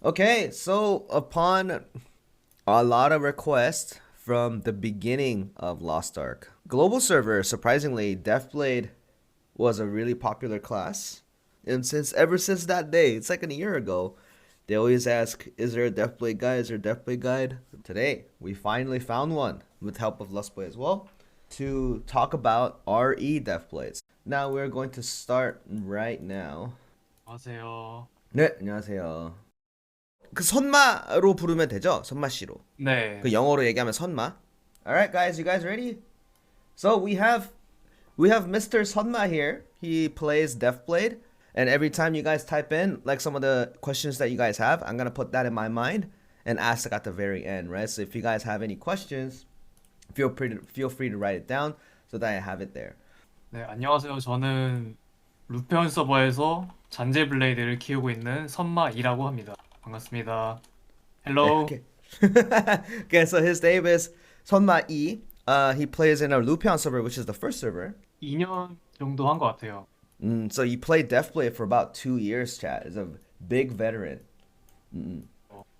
Okay, so upon a lot of requests from the beginning of Lostark, global server, surprisingly, Deathblade was a really popular class. And ever since that day, it's like a year ago, they always ask, is there a Deathblade guide? Is there a Deathblade guide? Today, we finally found one with help of Lustblade as well to talk about RE Deathblades. Now we're going to start right now. 안녕하세요. 네, 안녕하세요. 그 선마로 부르면 되죠? 선마 씨로. 네. 그 영어로 얘기하면 선마. Alright guys, you guys ready? So we have Mr. Sunma here. He plays Deathblade. And every time you guys type in like some of the questions that you guys have, I'm gonna put that in my mind and ask at the very end, right? So if you guys have any questions, feel free to write it down so that I have it there. 네, 안녕하세요. 저는 루페온 서버에서 잔재 블레이드를 키우고 있는 선마이라고 합니다. 반갑습니다. 네, 헬로우. okay. Okay, so his name is Sunma E. He plays in a Lupion server, which is the first server. 2년 정도 한 것 같아요. So you played Deathblade for about 2 years, chat. Is a big veteran.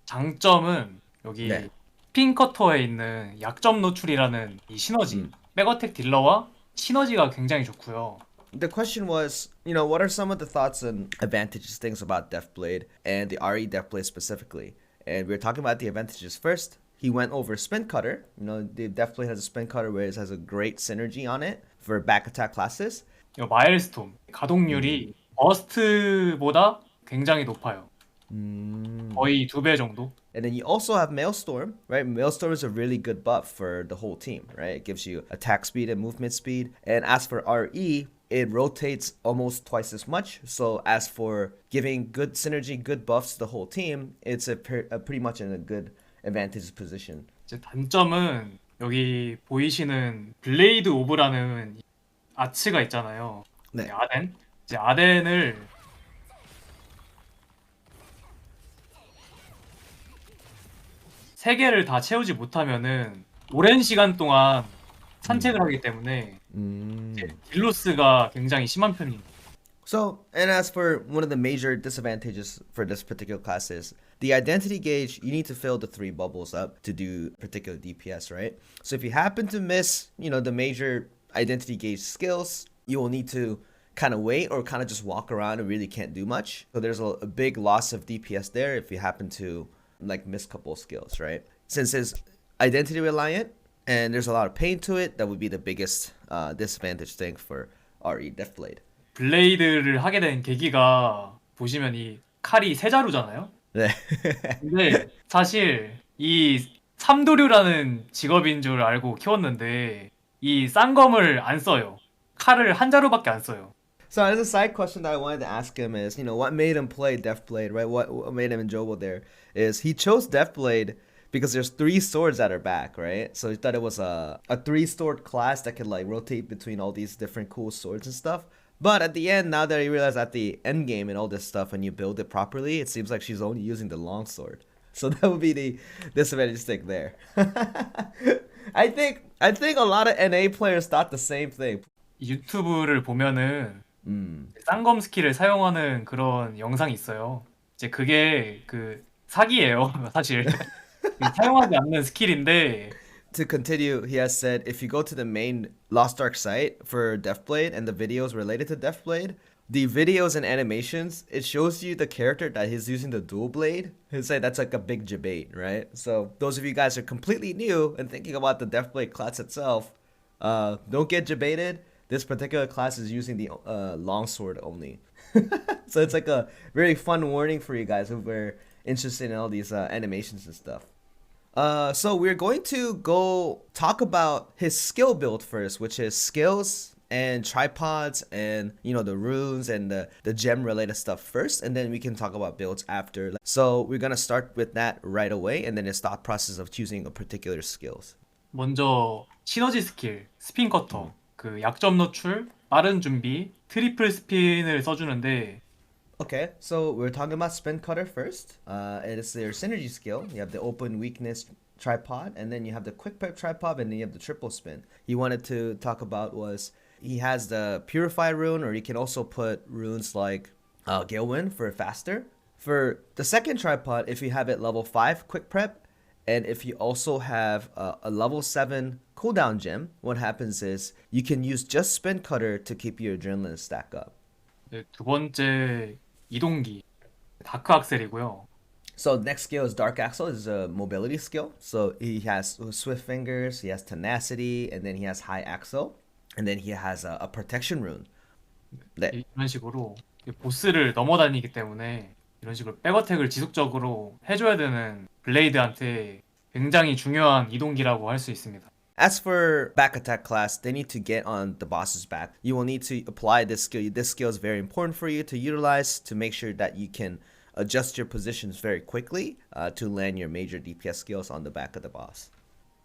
장점은 여기 네. 핑커터에 있는 약점 노출이라는 이 시너지. 백어택 딜러와 시너지가 굉장히 좋고요. The question was, what are some of the thoughts and advantages, things about Deathblade and the RE Deathblade specifically? And we were talking about the advantages first. He went over Spin Cutter. The Deathblade has a Spin Cutter where it has a great synergy on it for back attack classes. 이 마일스톰 가동률이 버스트보다 굉장히 높아요. 거의 2배 정도. And then you also have Maelstrom, right? Maelstrom is a really good buff for the whole team, right? It gives you attack speed and movement speed. And as for RE, it rotates almost twice as much. So as for giving good synergy, good buffs to the whole team, it's pretty much in a good advantage position. 이제 단점은 여기 보이시는 블레이드 오브라는 아츠가 있잖아요. 네. 아덴. 이제 아덴을 세 개를 다 채우지 못하면은 오랜 시간 동안 산책을 하기 때문에 이제 딜로스가 굉장히 심한 편입니다. So, and as for one of the major disadvantages for this particular class is the identity gauge, you need to fill the 3 bubbles up to do particular DPS, right? So if you happen to miss, the major identity gauge skills, you will need to kind of wait or kind of just walk around and really can't do much. So there's a big loss of DPS there if you happen to like miss a couple skills, right? Since it's identity reliant and there's a lot of pain to it, that would be the biggest disadvantage thing for RE Deathblade. 블레이드를 하게 된 계기가 보시면 이 칼이 세 자루잖아요. 네. 근데 사실 이 삼도류라는 직업인 줄 알고 키웠는데 이 쌍검을 안 써요. 칼을 한 자루밖에 안 써요. So as a side question that I wanted to ask him is, what made him play Deathblade, right? What made him enjoyable there is he chose Deathblade because there's 3 swords at her back, right? So he thought it was a 3-sword class that could like rotate between all these different cool swords and stuff. But at the end, now that he realized at the end game and all this stuff, when you build it properly, it seems like she's only using the long sword. So that would be the disadvantage thing there. I think a lot of NA players thought the same thing. 유튜브를 보면은 쌍검 스킬을 사용하는 그런 영상이 있어요. 이제 그게 그 사기예요, 사실. 사용하지 않는 스킬인데 To continue, he has said if you go to the main Lostark site for Deathblade and the videos related to Deathblade, the videos and animations, it shows you the character that he's using the dual blade. He'd say that's like a big debate, right? So those of you guys who are completely new and thinking about the Deathblade class itself, don't get debated. This particular class is using the longsword only. So it's like a very fun warning for you guys who were interested in all these animations and stuff. So we're going to go talk about his skill build first, which is skills and tripods and the runes and the gem related stuff first, and then we can talk about builds after. So we're gonna start with that right away, and then his thought process of choosing a particular skills. 먼저 시너지 스킬, 스핀 커터, 그 약점 노출, 빠른 준비, 트리플 스핀을 써주는데 Okay, so we're talking about spin cutter first. It is their synergy skill. You have the open weakness tripod, and then you have the quick pipe tripod, and then you have the triple spin. He wanted to talk about was he has the purify rune, or you can also put runes like Galewind for faster For the second tripod, if you have it level 5 quick prep, and if you also have a level 7 cooldown gem, what happens is you can use just spin cutter to keep your adrenaline stack up. 네, 두 번째 이동기 다크 악셀이고요. So next skill is Dark Axle. Is a mobility skill. So he has swift fingers, he has tenacity, and then he has high axle, and then he has a protection rune. 네. 이런 식으로 보스를 넘어다니기 때문에 이런 식으로 백어택을 지속적으로 해줘야 되는 블레이드한테 굉장히 중요한 이동기라고 할 수 있습니다. As for back attack class, they need to get on the boss's back. You will need to apply this skill. This skill is very important for you to utilize to make sure that you can adjust your positions very quickly to land your major DPS skills on the back of the boss.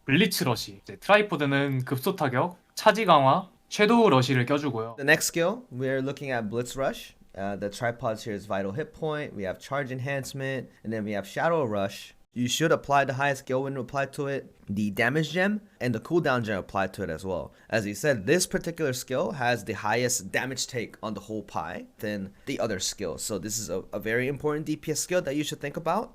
블리츠 러시, 이제 트라이포드는 급소 타격, 차지 강화, 섀도우 러시를 껴주고요. The next skill, we're looking at Blitz Rush. The tripods here is Vital Hit Point. We have Charge Enhancement, and then we have Shadow Rush. You should apply the highest skill when you apply to it, the damage gem, and the cooldown gem applied to it as well. As he said, this particular skill has the highest damage take on the whole pie than the other skills. So this is a very important DPS skill that you should think about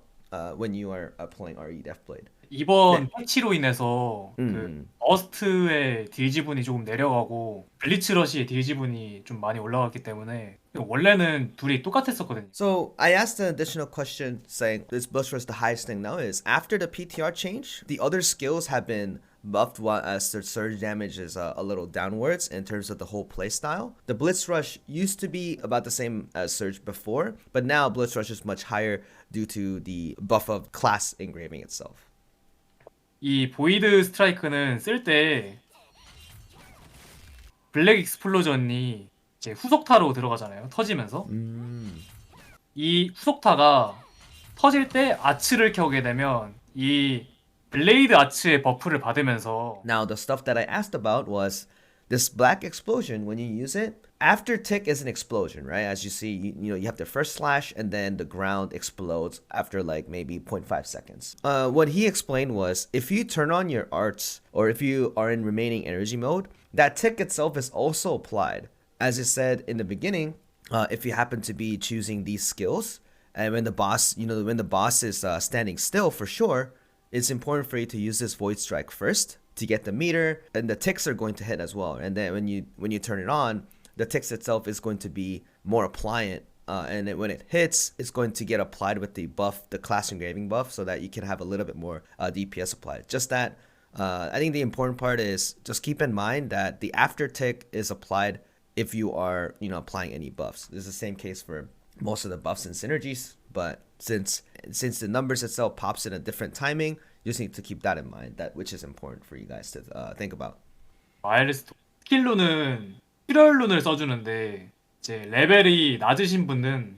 when you are playing RE Deathblade. 이번 패치로 인해서 그 버스트의 딜 지분이 조금 내려가고 블리츠 러시의 딜 지분이 좀 많이 올라갔기 때문에 원래는 둘이 똑같았었거든요. So I asked an additional question saying this Blitz Rush the highest thing now is after the PTR change, the other skills have been buffed while as the surge damage is a little downwards in terms of the whole playstyle. The Blitz Rush used to be about the same as Surge before, but now Blitz Rush is much higher due to the buff of class engraving itself. 이 보이드 스트라이크는 쓸 때 블랙 익스플로전이 이제 후속타로 들어가잖아요. 터지면서 이 후속타가 터질 때 아츠를 켜게 되면 이 블레이드 아츠의 버프를 받으면서 Now the stuff that I asked about was this black explosion when you use it. After tick is an explosion, right? As you see, you know, you have the first slash and then the ground explodes after like maybe 0.5 seconds. What he explained was if you turn on your arts or if you are in remaining energy mode, that tick itself is also applied. As I said in the beginning, if you happen to be choosing these skills and when the boss, you know, when the boss is standing still for sure, it's important for you to use this Void Strike first to get the meter, and the ticks are going to hit as well. And then when you turn it on, the ticks itself is going to be more appliant, and when it hits, it's going to get applied with the buff, the class engraving buff, so that you can have a little bit more DPS applied. Just that, I think the important part is just keep in mind that the after tick is applied if you are, you know, applying any buffs. This is the same case for most of the buffs and synergies, but since the numbers itself pops in a different timing, you just need to keep that in mind, that which is important for you guys to think about. 마일스톤 스킬룬은 출혈룬을 써주는데 이제 레벨이 낮으신 분은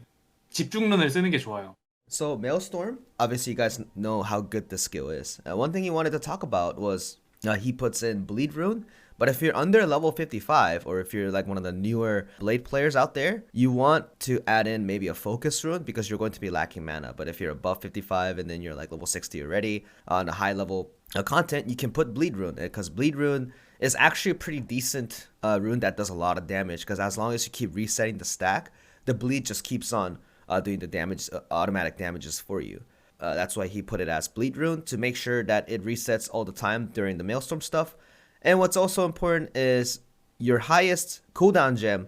집중룬을 쓰는 게 좋아요. So Maelstrom, obviously you guys know how good this skill is. One thing he wanted to talk about was he puts in Bleed Rune, but if you're under level 55 or if you're like one of the newer Blade players out there, you want to add in maybe a Focus Rune because you're going to be lacking mana. But if you're above 55 and then you're like level 60 already on a high level content, you can put Bleed Rune because Bleed Rune is actually a pretty decent rune that does a lot of damage because as long as you keep resetting the stack, the bleed just keeps on doing the damage, automatic damages for you. That's why he put it as Bleed Rune to make sure that it resets all the time during the Maelstrom stuff. And what's also important is your highest cooldown gem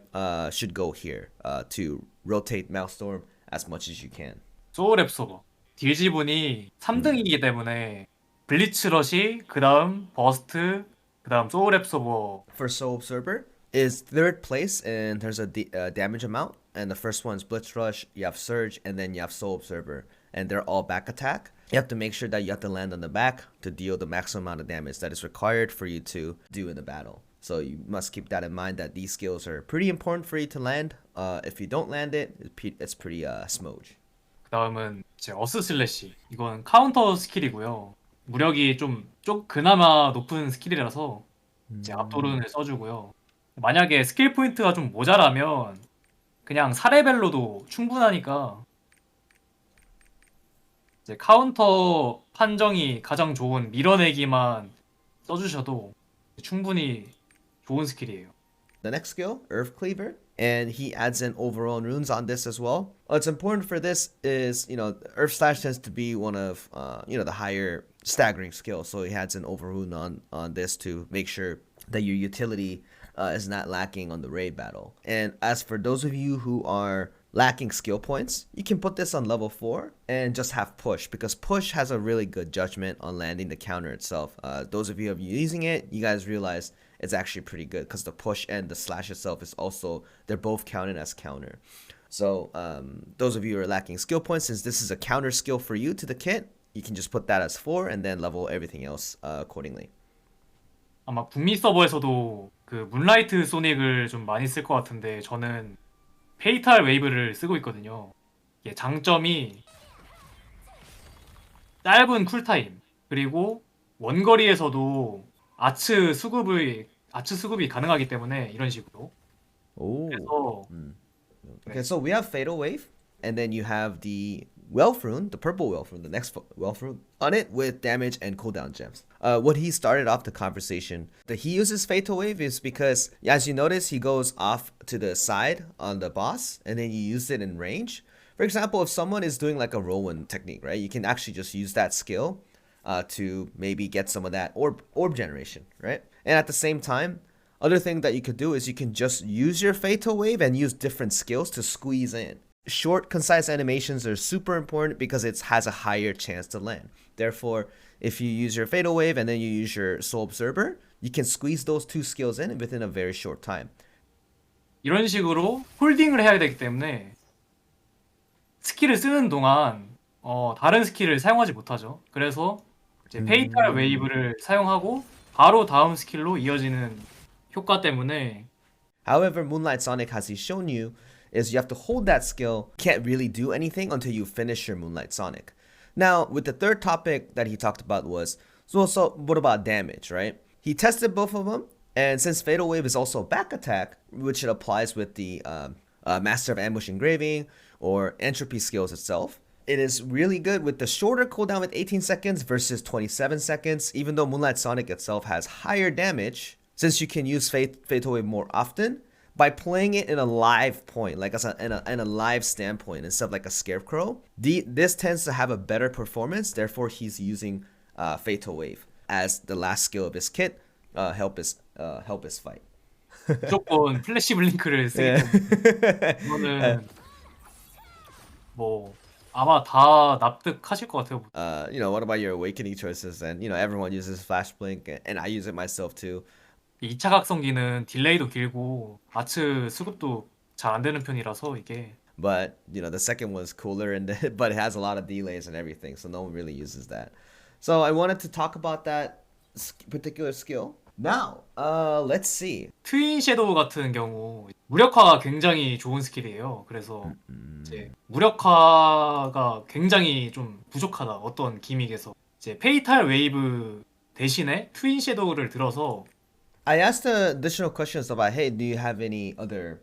should go here to rotate Maelstrom as much as you can. 소울 앱서버 딜 지분이 3등이기 때문에 블리츠 러시, 그 다음 버스트, 그 다음 소울 앱서버. For Soul Observer is third place and there's a damage amount, and the first one's Blitz Rush, you have Surge, and then you have Soul Observer, and they're all back attack. You have to make sure that you have to land on the back to deal the maximum amount of damage that is required for you to do in the battle. So you must keep that in mind that these skills are pretty important for you to land. If you don't land it, it's pretty smooge. 그 다음은 이제 어스 슬래시. 이건 카운터 스킬이고요. 무력이 좀 그나마 높은 스킬이라서 이제 압도룬을 써주고요. 만약에 스킬 포인트가 좀 모자라면 그냥 4레벨로도 충분하니까 이제 카운터 판정이 가장 좋은 밀어내기만 써주셔도 충분히 좋은 스킬이에요. The next skill, Earth Cleaver. and he adds in overall runes on this as well. What's important for this is, Earth Slash tends to be one of, the higher staggering skills. So he adds an overrune on this to make sure that your utility is not lacking on the raid battle. And as for those of you who are lacking skill points, you can put this on level 4 and just have push, because push has a really good judgment on landing the counter itself. Those of you who are using it, you guys realize it's actually pretty good because the push and the slash itself is also, they're both counted as counter. So those of you who are lacking skill points, since this is a counter skill for you to the kit, you can just put that as 4 and then level everything else accordingly. 아마 북미 서버에서도 그 문라이트 소닉을 좀 많이 쓸 것 같은데 저는 페이탈 웨이브를 쓰고 있거든요. 이게 장점이 짧은 쿨타임, 그리고 원거리에서도 아츠 수급이 가능하기 때문에 이런 식으로. Oh. 그래서 Okay, so we have Fatal Wave, and then you have the Wealth Rune, the purple Wealth Rune, the next Wealth Rune on it with damage and cooldown gems. What he started off the conversation that he uses Fatal Wave is because, as you notice, he goes off to the side on the boss, and then you use it in range. For example, if someone is doing like a Rowan technique, right, you can actually just use that skill to maybe get some of that orb generation, right? And at the same time, other thing that you could do is you can just use your Fatal Wave and use different skills to squeeze in. Short, concise animations are super important because it has a higher chance to land. Therefore, if you use your Fatal Wave and then you use your Soul Observer, you can squeeze those two skills in within a very short time. 이런 식으로 홀딩을 해야 되기 때문에 스킬을 쓰는 동안 다른 스킬을 사용하지 못하죠. 그래서 이제 페이탈 웨이브를 사용하고 바로 다음 스킬로 이어지는 효과 때문에. However, Moonlight Sonic, as he's shown you, is you have to hold that skill, can't really do anything until you finish your Moonlight Sonic. Now, with the third topic that he talked about was, so what about damage, right? He tested both of them, and since Fatal Wave is also back attack, which it applies with the Master of Ambush Engraving or Entropy skills itself, it is really good with the shorter cooldown with 18 seconds versus 27 seconds, even though Moonlight Sonic itself has higher damage, since you can use Fatal Wave more often, by playing it in a live point, like in a live standpoint instead of like a scarecrow, this tends to have a better performance. Therefore, he's using Fatal Wave as the last skill of his kit. Help his fight. 무조건 플래시 블링크를 쓰기 때문에 이거는 뭐 아마 다 납득하실 것 같아요. What about your awakening choices? And everyone uses Flash Blink, and I use it myself too. 2차 각성기는 딜레이도 길고 아츠 수급도 잘 안 되는 편이라서 이게. But the second one's cooler, but it has a lot of delays and everything, so no one really uses that. So I wanted to talk about that particular skill. Now, let's see. 트윈 섀도우 같은 경우 무력화가 굉장히 좋은 스킬이에요. 그래서 이제 무력화가 굉장히 좀 부족하다. 어떤 기믹에서 이제 페이탈 웨이브 대신에 트윈 섀도우를 들어서. I asked additional questions about, hey, do you have any other,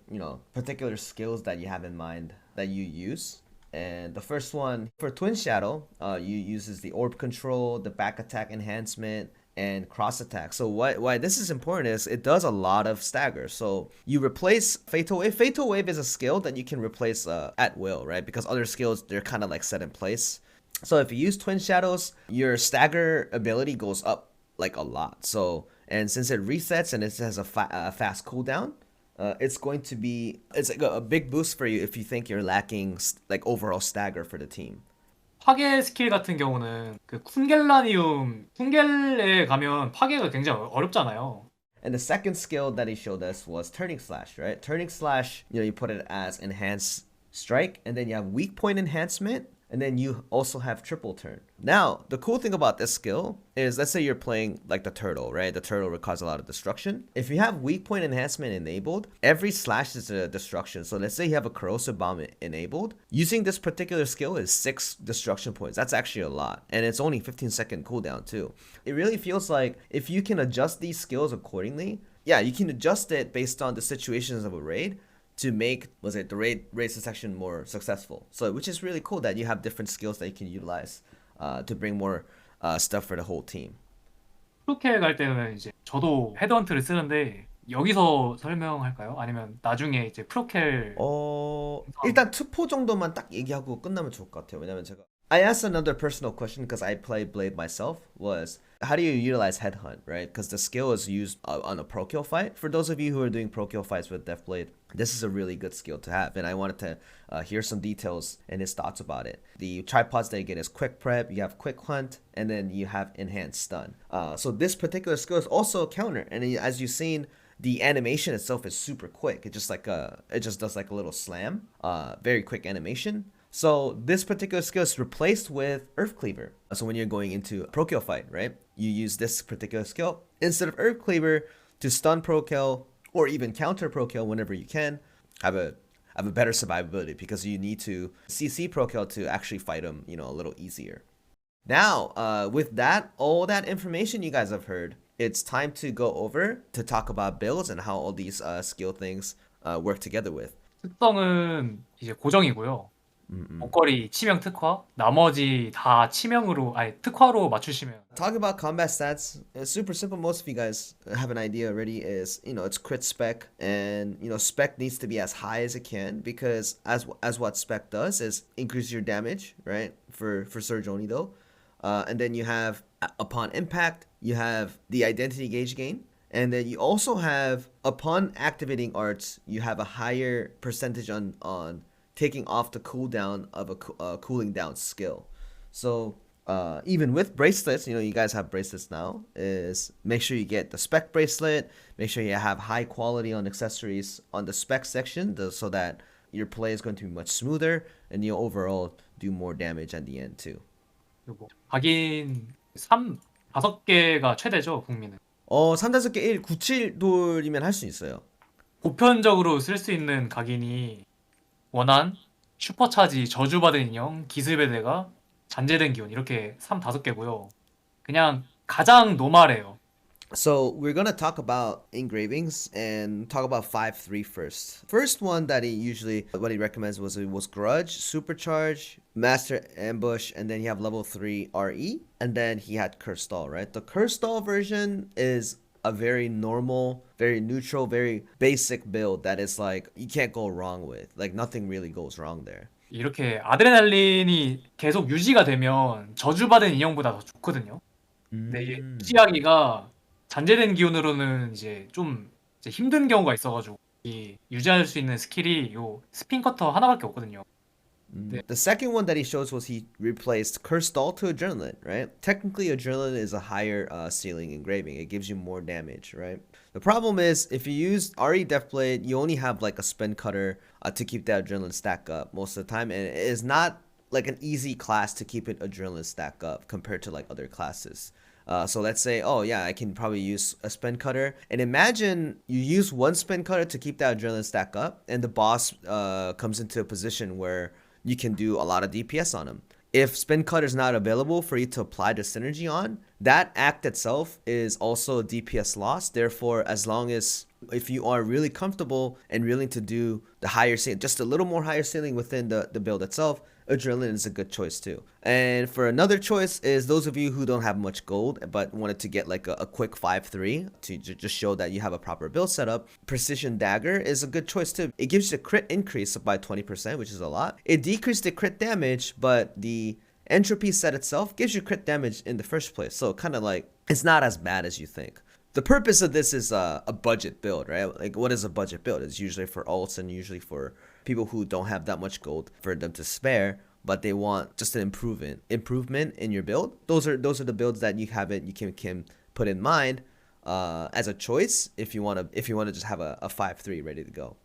particular skills that you have in mind that you use? And the first one, for Twin Shadow, you uses the orb control, the back attack enhancement, and cross attack. So why this is important is it does a lot of stagger. So you replace Fatal Wave. Fatal Wave is a skill that you can replace at will, right? Because other skills, they're kind of like set in place. So if you use Twin Shadows, your stagger ability goes up like a lot. So, and since it resets and it has a fast cooldown, it's like a big boost for you if you think you're lacking like overall stagger for the team. 파괴 스킬 같은 경우는 그 쿤겔에 가면 파괴가 굉장히 어렵잖아요. And the second skill that he showed us was Turning Slash, right? Turning Slash, you put it as Enhanced Strike, and then you have Weak Point Enhancement, and then you also have Triple Turn. Now, the cool thing about this skill is, let's say you're playing like the turtle, right? The turtle will cause a lot of destruction. If you have Weak Point Enhancement enabled, every slash is a destruction. So let's say you have a Corrosive Bomb enabled. Using this particular skill is 6 destruction points. That's actually a lot. And it's only 15-second cooldown too. It really feels like if you can adjust these skills accordingly, yeah, you can adjust it based on the situations of a raid to make the raid section more successful. So which is really cool that you have different skills that you can utilize to bring more stuff for the whole team. 그렇게 갈 때는 이제 저도 헤드헌트를 쓰는데 여기서 설명할까요? 아니면 나중에 이제 프로켈 일단 투포 정도만 딱 얘기하고 끝나면 좋을 것 같아요. 왜냐면 제가 I asked another personal question because I played Blade myself was how do you utilize Headhunt, right? Because the skill is used on a pro kill fight. For those of you who are doing pro kill fights with Deathblade, this is a really good skill to have, and I wanted to hear some details and his thoughts about it. The tripods that you get is quick prep, you have quick hunt, and then you have enhanced stun. So this particular skill is also a counter, and as you've seen, the animation itself is super quick. It just does like a little slam. Very quick animation. So this particular skill is replaced with Earth Cleaver. So when you're going into a pro kill fight, right? You use this particular skill instead of Earth Cleaver to stun pro kill or even counter pro kill whenever you can. Have a better survivability because you need to CC pro kill to actually fight them, you know, a little easier. Now, with that, all that information you guys have heard, it's time to go over to talk about builds and how all these skill things work together with. 특성은 이제 고정이고요. 목걸이 치명 특화, 나머지 다 치명으로 아니 특화로 맞추시면. Talk about combat stats. It's super simple. Most of you guys have an idea already. Is it's crit spec, and spec needs to be as high as it can because as what spec does is increase your damage, right? For Surge only though, and then you have upon impact, you have the identity gauge gain, and then you also have upon activating arts, you have a higher percentage on taking off the cooldown of a cooling down skill. So even with bracelets, you guys have bracelets now, is make sure you get the spec bracelet, make sure you have high quality on accessories on the spec section so that your play is going to be much smoother and you overall do more damage at the end too. 그리고 각인 5개가 최대죠, 국민은. 3, 5개 1, 9, 7돌이면 할 수 있어요. 보편적으로 쓸 수 있는 각인이 원한, 슈퍼차지, 저주받은 인형, 기습의 대가, 잔재된 기운 이렇게 5개고요. 그냥 가장 노멀해요. So we're gonna talk about engravings and talk about 5-3 first. First one that what he recommends was Grudge, Supercharge, Master Ambush, and then you have level 3 RE, and then he had Curse Stall, right? The Curse Stall version is a very normal, very neutral, very basic build that is like you can't go wrong with. Like nothing really goes wrong there. 이렇게 아드레날린이 계속 유지가 되면 저주받은 인형보다 더 좋거든요. 근데 이게 유지하기가 잔재된 기운으로는 이제 좀 이제 힘든 경우가 있어가지고 이 유지할 수 있는 스킬이 요 스핀 커터 하나밖에 없거든요. 네. The second one that he shows was he replaced Curse Stall to Adrenaline, right? Technically, Adrenaline is a higher ceiling engraving. It gives you more damage, right? The problem is if you use RE Deathblade, you only have like a spin cutter to keep that Adrenaline stack up most of the time, and it is not like an easy class to keep it Adrenaline stack up compared to like other classes. So let's say, oh yeah, I can probably use a spin cutter. And imagine you use one spin cutter to keep that adrenaline stack up, and the boss comes into a position where you can do a lot of DPS on him. If spin cutter is not available for you to apply the synergy on, that act itself is also a DPS loss. Therefore, as long as if you are really comfortable and willing to do the higher ceiling, just a little more higher ceiling within the build itself, Adrenaline is a good choice too. And for another choice is those of you who don't have much gold but wanted to get like a quick 5-3 to just show that you have a proper build setup, Precision Dagger is a good choice too. It gives you a crit increase by 20%, which is a lot. It decreased the crit damage, but the entropy set itself gives you crit damage in the first place. So kind of like it's not as bad as you think. The purpose of this is a budget build, right? Like what is a budget build? It's usually for alts and usually for people who don't have that much gold for them to spare, but they want just an improvement in your build. Those are the builds that you can put in mind as a choice if you want to just have a 5-3 ready to go.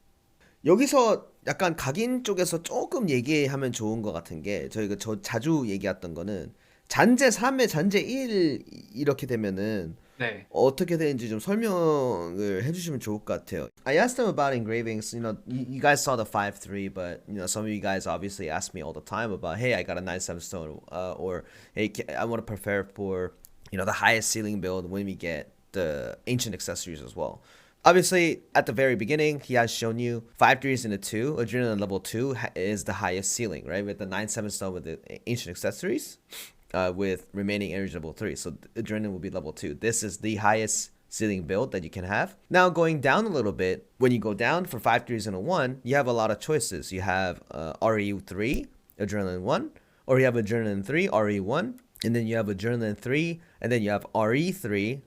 여기서 약간 각인 쪽에서 조금 얘기하면 좋은 것 같은 게 저희가 자주 얘기했던 거는 잔재 3에 잔재 1 이렇게 되면은 네. 어떻게 되는지 좀 설명을 해주시면 좋을 것 같아요. I asked them about engravings. You guys saw the 5-3, but some of you guys obviously ask me all the time about, hey, I got a 9-7 stone, or hey, I want to prepare for the highest ceiling build when we get the ancient accessories as well. Obviously, at the very beginning, he has shown you 5-3s into 2. Adrenaline level 2 is the highest ceiling, right? With the 9-7 stone with the ancient accessories. With remaining energy level 3. So Adrenaline will be level 2. This is the highest ceiling build that you can have. Now going down a little bit, when you go down for 5 3s and a 1, you have a lot of choices. You have RE3, Adrenaline 1, or you have Adrenaline 3, RE1, and then you have Adrenaline 3, and then you have RE3,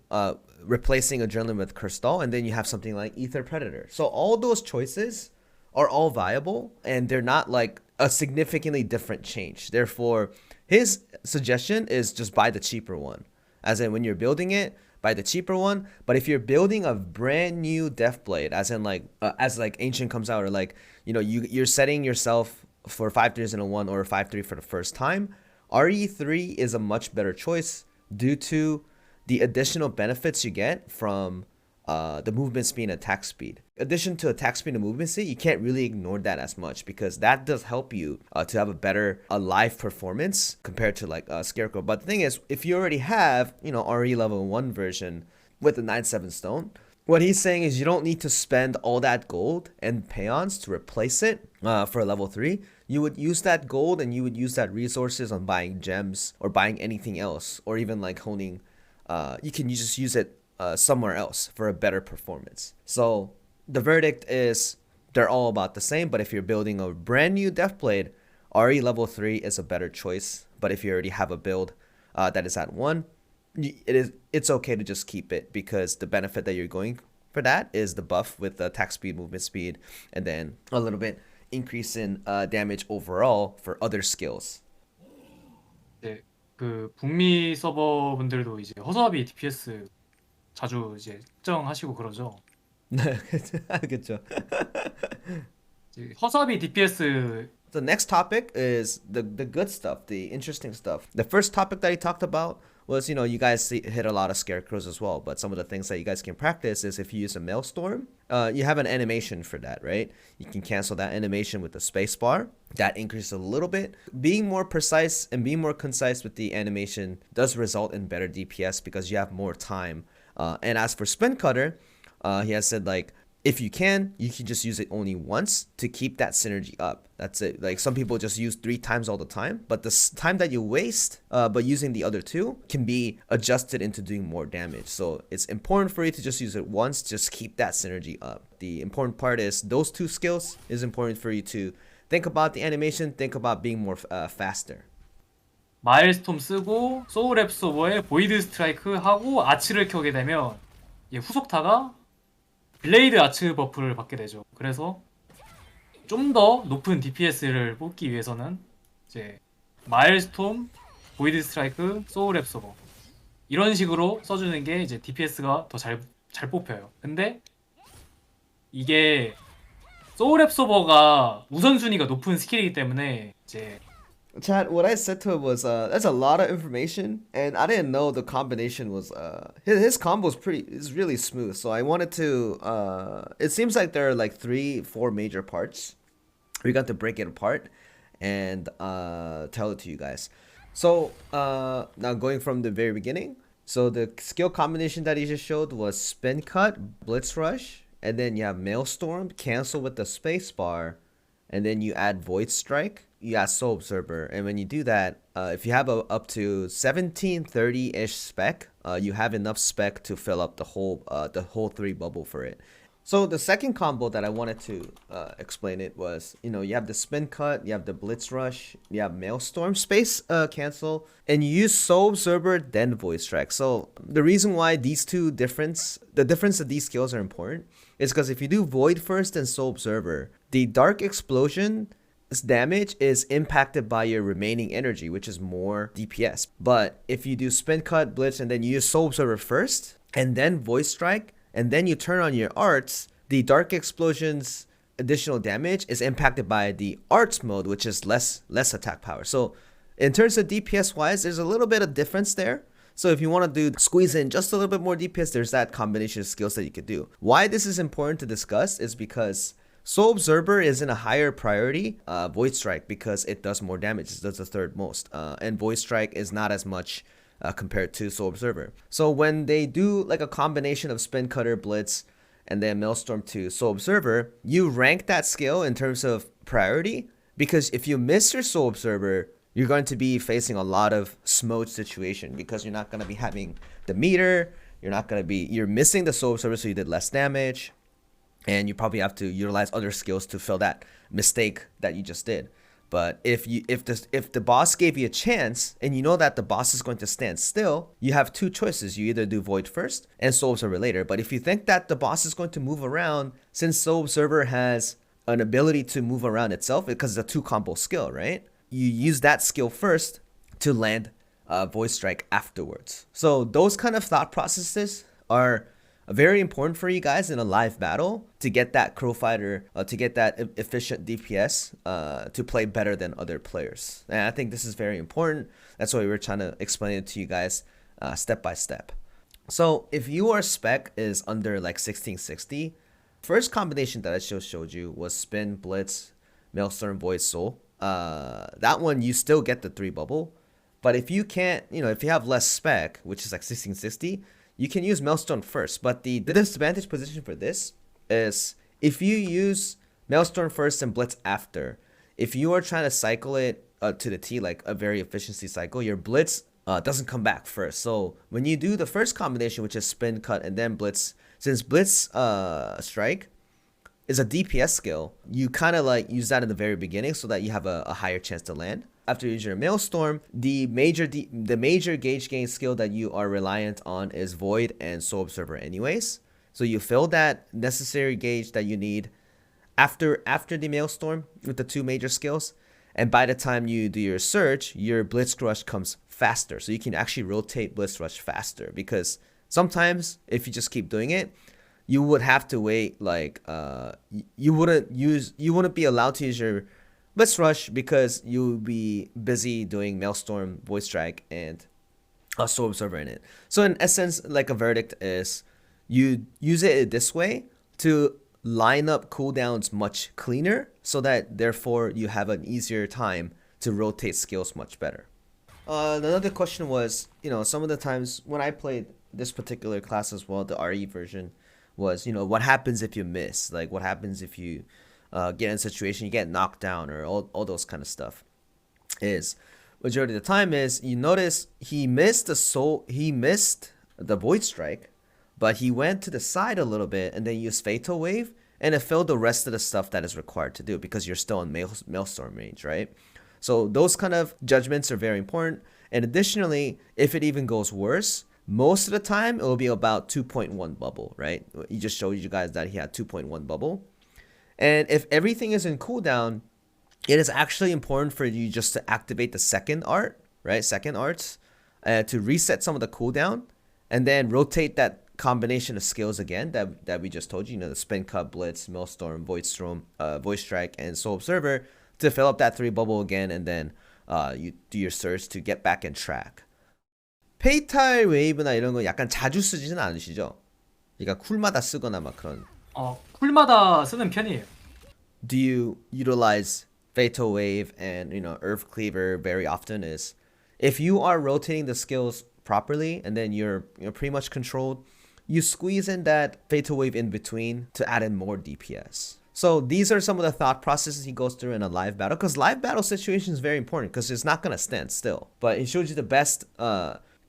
replacing Adrenaline with Crystal, and then you have something like Ether Predator. So all those choices are all viable, and they're not like a significantly different change. Therefore, his suggestion is just buy the cheaper one. As in, when you're building it, buy the cheaper one. But if you're building a brand new Deathblade, as in like as like Ancient comes out, or like, you know, you're setting yourself for 5 3s and a 1 or a 5 3 for the first time, RE3 is a much better choice due to the additional benefits you get from the movement speed and attack speed. In addition to attack speed and movement speed, you can't really ignore that as much, because that does help you to have a better live performance compared to like Scarecrow. But the thing is, if you already have, you know, RE level 1 version with the 9/7 stone, what he's saying is you don't need to spend all that gold and peons to replace it for a level 3. You would use that gold and you would use that resources on buying gems or buying anything else, or even like honing. You can just use it somewhere else for a better performance. So the verdict is they're all about the same, but if you're building a brand new Deathblade, RE level 3 is a better choice. But if you already have a build that is at 1, it's okay to just keep it, because the benefit that you're going for that is the buff with the attack speed, movement speed, and then a little bit increase in damage overall for other skills. 네, 그 북미 서버 분들도 이제 허수아비 DPS 자주 이제 측정하시고 그러죠. 그쵸. 이제 허수아비 DPS. The next topic is the good stuff, the interesting stuff. The first topic that he talked about was, you know, you guys hit a lot of scarecrows as well, but some of the things that you guys can practice is if you use a maelstrom, you have an animation for that, right? You can cancel that animation with the spacebar. That increases a little bit. Being more precise and being more concise with the animation does result in better DPS because you have more time. And as for Spin Cutter, he has said, like, if you can just use it only once to keep that synergy up. That's it. Like, some people just use 3 times all the time, but the time that you waste but using the other 2 can be adjusted into doing more damage. So it's important for you to just use it once, just keep that synergy up. The important part is those 2 skills is important for you to think about the animation, think about being more faster. 마일스톰 쓰고 소울 앱소버에 보이드 스트라이크 하고 아츠를 켜게 되면 후속타가 블레이드 아츠 버프를 받게 되죠. 그래서 좀 더 높은 DPS를 뽑기 위해서는 이제 마일스톰, 보이드 스트라이크, 소울 앱소버 이런 식으로 써주는 게 이제 DPS가 더 잘 뽑혀요. 근데 이게 소울 앱소버가 우선순위가 높은 스킬이기 때문에 이제 Chad, what I said to him was, that's a lot of information, and I didn't know the combination was, his combo is really smooth, so I wanted to, it seems like there are like 3-4 major parts. We got to break it apart and tell it to you guys. So, now going from the very beginning, so the skill combination that he just showed was Spin Cut, Blitz Rush, and then you have Maelstrom, cancel with the spacebar, and then you add Void Strike. You got Soul Observer, and when you do that, if you have up to 1730-ish spec, you have enough spec to fill up the whole 3 bubble for it. So the second combo that I wanted to explain it was, you know, you have the Spin Cut, you have the Blitz Rush, you have Maelstrom, Space Cancel, and you use Soul Observer, then Void Strike. So the reason why the difference of these skills are important is because if you do Void first and Soul Observer, the Dark Explosion damage is impacted by your remaining energy, which is more DPS. But if you do Spin Cut, Blitz, and then you use Soul Observer first, and then Void Strike, and then you turn on your arts, the Dark Explosion's additional damage is impacted by the arts mode, which is less attack power. So in terms of DPS wise, there's a little bit of difference there. So if you want to squeeze in just a little bit more DPS, there's that combination of skills that you could do. Why this is important to discuss is because Soul Observer is in a higher priority, Void Strike, because it does more damage. It does the 3rd most. And Void Strike is not as much compared to Soul Observer. So when they do like a combination of Spin Cutter, Blitz, and then Maelstrom to Soul Observer, you rank that skill in terms of priority, because if you miss your Soul Observer, you're going to be facing a lot of smudge situation because you're not going to be having the meter, you're missing the soul observer, so you did less damage, and you probably have to utilize other skills to fill that mistake that you just did. But if the boss gave you a chance and you know that the boss is going to stand still, you have two choices. You either do Void first and Soul Observer later. But if you think that the boss is going to move around, since Soul Observer has an ability to move around itself because it's a 2-combo skill, right? You use that skill first to land Void Strike afterwards. So those kind of thought processes are very important for you guys in a live battle to get that Crow Fighter, to get that efficient DPS to play better than other players. And I think this is very important. That's why we're trying to explain it to you guys step by step. So if your spec is under like 1660, first combination that I just showed you was Spin, Blitz, Maelstrom, Void, Soul. That one you still get the 3 bubble. But if you can't, if you have less spec, which is like 1660, you can use Maelstrom first. But the disadvantage position for this is if you use Maelstrom first and Blitz after, if you are trying to cycle it to the T, like a very efficiency cycle, your Blitz doesn't come back first. So when you do the first combination, which is Spin, Cut, and then Blitz, since Blitz Strike is a DPS skill, you kind of like use that in the very beginning so that you have a higher chance to land. After you use your Maelstrom, the major gauge gain skill that you are reliant on is Void and Soul Observer anyways. So you fill that necessary gauge that you need after the Maelstrom with the 2 major skills. And by the time you do your Surge, your Blitz Rush comes faster. So you can actually rotate Blitz Rush faster, because sometimes if you just keep doing it, you would have to wait, like you wouldn't be allowed to use your Blitz Rush because you'll be busy doing Maelstrom, Void Strike, and a Soul Observer in it. So in essence, like a verdict is you use it this way to line up cooldowns much cleaner, so that therefore you have an easier time to rotate skills much better. Another question was, some of the times when I played this particular class as well, the RE version, was, what happens if you miss? Like, what happens if you get in a situation, you get knocked down, or all those kind of stuff. Is majority of the time is, you notice he missed the Void Strike, but he went to the side a little bit and then used Fatal Wave, and it filled the rest of the stuff that is required to do, because you're still in Maelstrom range, right? So those kind of judgments are very important. And additionally, if it even goes worse, most of the time it will be about 2.1 bubble, right? He just showed you guys that he had 2.1 bubble. And if everything is in cooldown, it is actually important for you just to activate the second art, right? Second arts, to reset some of the cooldown, and then rotate that combination of skills again that we just told you, the Spin, Cut, Blitz, Maelstrom, Void Strike, and Soul Observer, to fill up that 3 bubble again, and then you do your Surge to get back in track. 페이탈 웨이브나 이런 거 약간 자주 쓰지는 않으시죠? 그러니까 쿨마다 쓰거나 막 그런. 쿨마다 쓰는 편이에요. Do you utilize Fatal Wave and Earth Cleaver very often? Is if you are rotating the skills properly and then you're pretty much controlled, you squeeze in that Fatal Wave in between to add in more DPS. So these are some of the thought processes he goes through in a live battle, because live battle situation is very important, because it's not going to stand still. But he shows you the best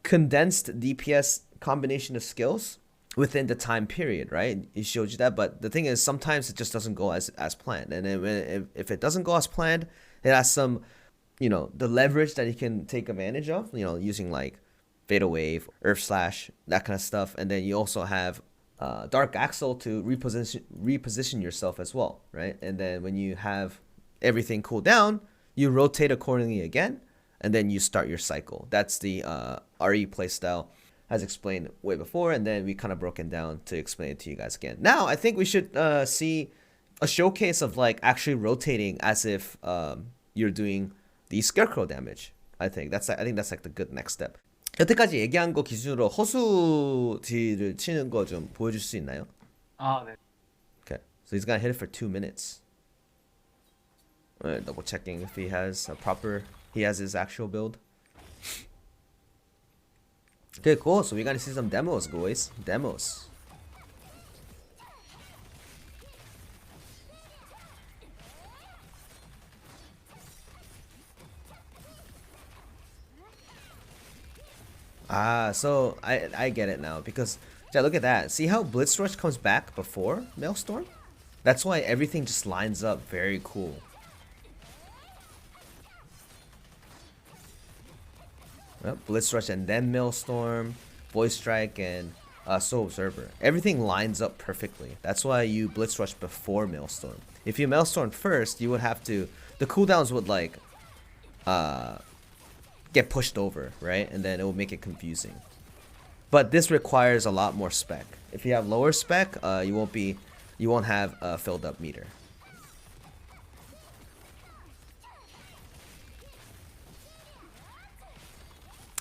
condensed DPS combination of skills within the time period, right? He showed you that, but the thing is, sometimes it just doesn't go as planned. And then if it doesn't go as planned, it has some, the leverage that he can take advantage of, using like Fatal Wave, Earth Slash, that kind of stuff. And then you also have Dark Axle to reposition yourself as well, right? And then when you have everything cool down, you rotate accordingly again, and then you start your cycle. That's the RE playstyle, as explained way before, and then we kind of broken down to explain it to you guys again. Now, I think we should see a showcase of like actually rotating as if you're doing the Scarecrow damage. I think that's like the good next step. 여태까지 얘기한 거 기준으로 허수 딜을 치는 거 좀 보여줄 수 있나요? 네. Okay, so he's gonna hit it for 2 minutes. Double checking if he has his actual build. Okay, cool. So we're gonna see some demos, boys. Demos. Ah, so I get it now because yeah, look at that. See how Blitz Rush comes back before Maelstrom? That's why everything just lines up very cool. Yep, Blitz Rush and then Maelstrom, Voice Strike, and Soul Observer. Everything lines up perfectly. That's why you Blitz Rush before Maelstrom. If you Maelstrom first, you would have to. The cooldowns would like get pushed over, right? And then it will make it confusing. But this requires a lot more spec. If you have lower spec, you won't have a filled up meter.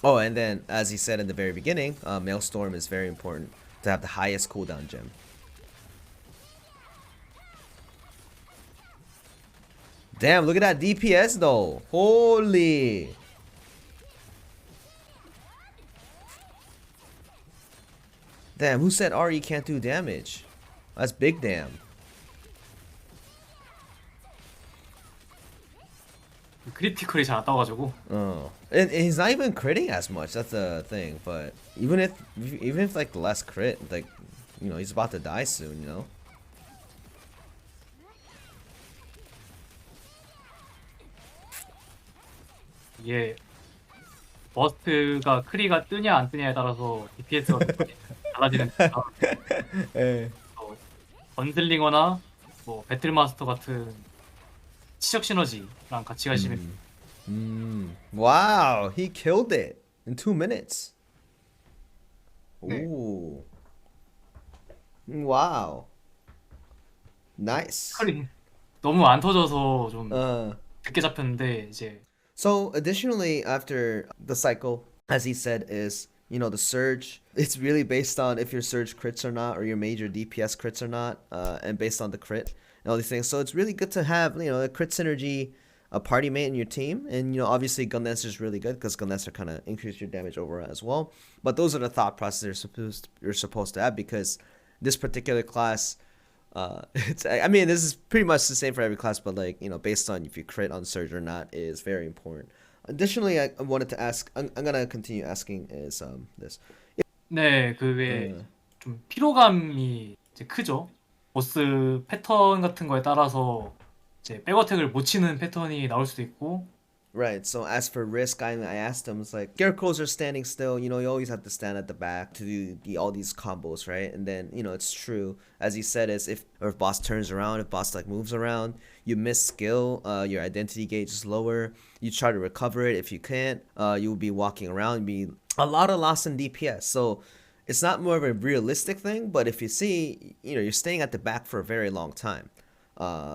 Oh, and then, as he said in the very beginning, Maelstrom is very important to have the highest cooldown gem. Damn, look at that DPS though. Holy. Damn, who said RE can't do damage? That's big damn. 크리티컬이 잘 안 떠가지고. Oh, and he's not even critting as much. That's the thing. But even if like less crit, like he's about to die soon. 이게 버스트가 크리가 뜨냐 안 뜨냐에 따라서 DPS가 달라지는 거니까 Eh. 건슬링어나 뭐 배틀마스터 같은 치적 시너지랑 같이 가시면 Wow, he killed it in 2 minutes. 네. Ooh. Wow. Nice. 칼이 너무 안 터져서 좀 Uh. 늦게 잡혔는데 이제 So additionally, after the cycle, as he said, is the surge. It's really based on if your surge crits or not, or your major DPS crits or not, and based on the crit and all these things. So it's really good to have a crit synergy, a party mate in your team, and obviously Gundancer is really good because Gundancer kind of increase your damage overall as well. But those are the thought processes you're supposed to have because this particular class. This is pretty much the same for every class, but based on if you crit on surge or not is very important. Additionally, I wanted to ask. I'm gonna continue asking is this. 네, 그게 좀 피로감이 이제 크죠. 보스 패턴 같은 거에 따라서 이제 백어택을 못 치는 패턴이 나올 수도 있고. Right. So as for risk, I asked him. It's like scarecrows are standing still. You always have to stand at the back to do all these combos, right? And then it's true as he said is if boss turns around, if boss moves around, you miss skill. Your identity gauge is lower. You try to recover it. If you can't, you'll be walking around, be a lot of loss in DPS. So it's not more of a realistic thing. But if you see, you're staying at the back for a very long time.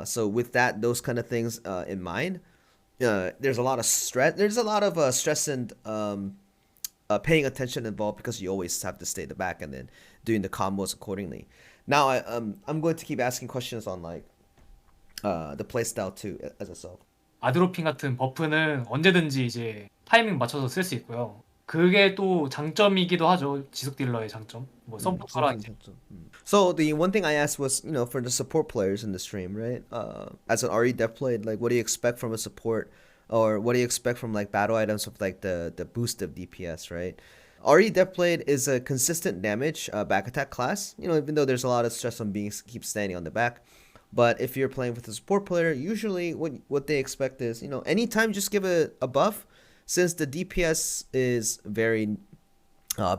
So with those kind of things in mind. There's a lot of stress. There's a lot of stress and paying attention involved because you always have to stay at the back and then doing the combos accordingly. Now I'm going to keep asking questions on the playstyle too as itself. 아드로핑 같은 버프는 언제든지 이제 타이밍 맞춰서 쓸 수 있고요. 그게 또 장점이기도 하죠. 지속 딜러의 장점. 뭐 서포터랑 이제 So the one thing I asked was, for the support players in the stream, right? As an RE Deathblade, what do you expect from a support, or what do you expect from battle items of the boost of DPS, right? RE Deathblade is a consistent damage back attack class. Even though there's a lot of stress on keep standing on the back, but if you're playing with a support player, usually what they expect is, anytime just give a buff, since the DPS is very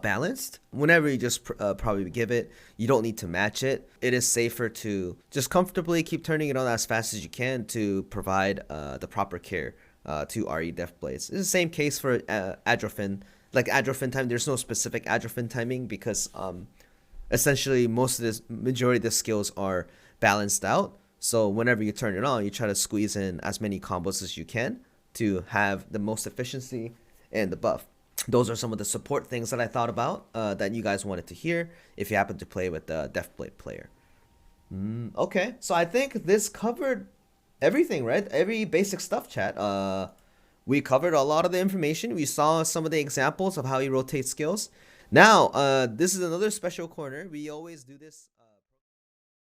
balanced. Whenever you just probably give it, you don't need to match it. It is safer to just comfortably keep turning it on as fast as you can to provide the proper care to RE Deathblades. It's the same case for Adrophin. Like Adrophin time, there's no specific Adrophin timing because essentially majority of the skills are balanced out. So whenever you turn it on, you try to squeeze in as many combos as you can to have the most efficiency and the buff. Those are some of the support things that I thought about that you guys wanted to hear if you happen to play with the Deathblade player. Okay, so I think this covered everything, right? Every basic stuff, chat. We covered a lot of the information. We saw some of the examples of how you rotate skills. Now, this is another special corner. We always do this.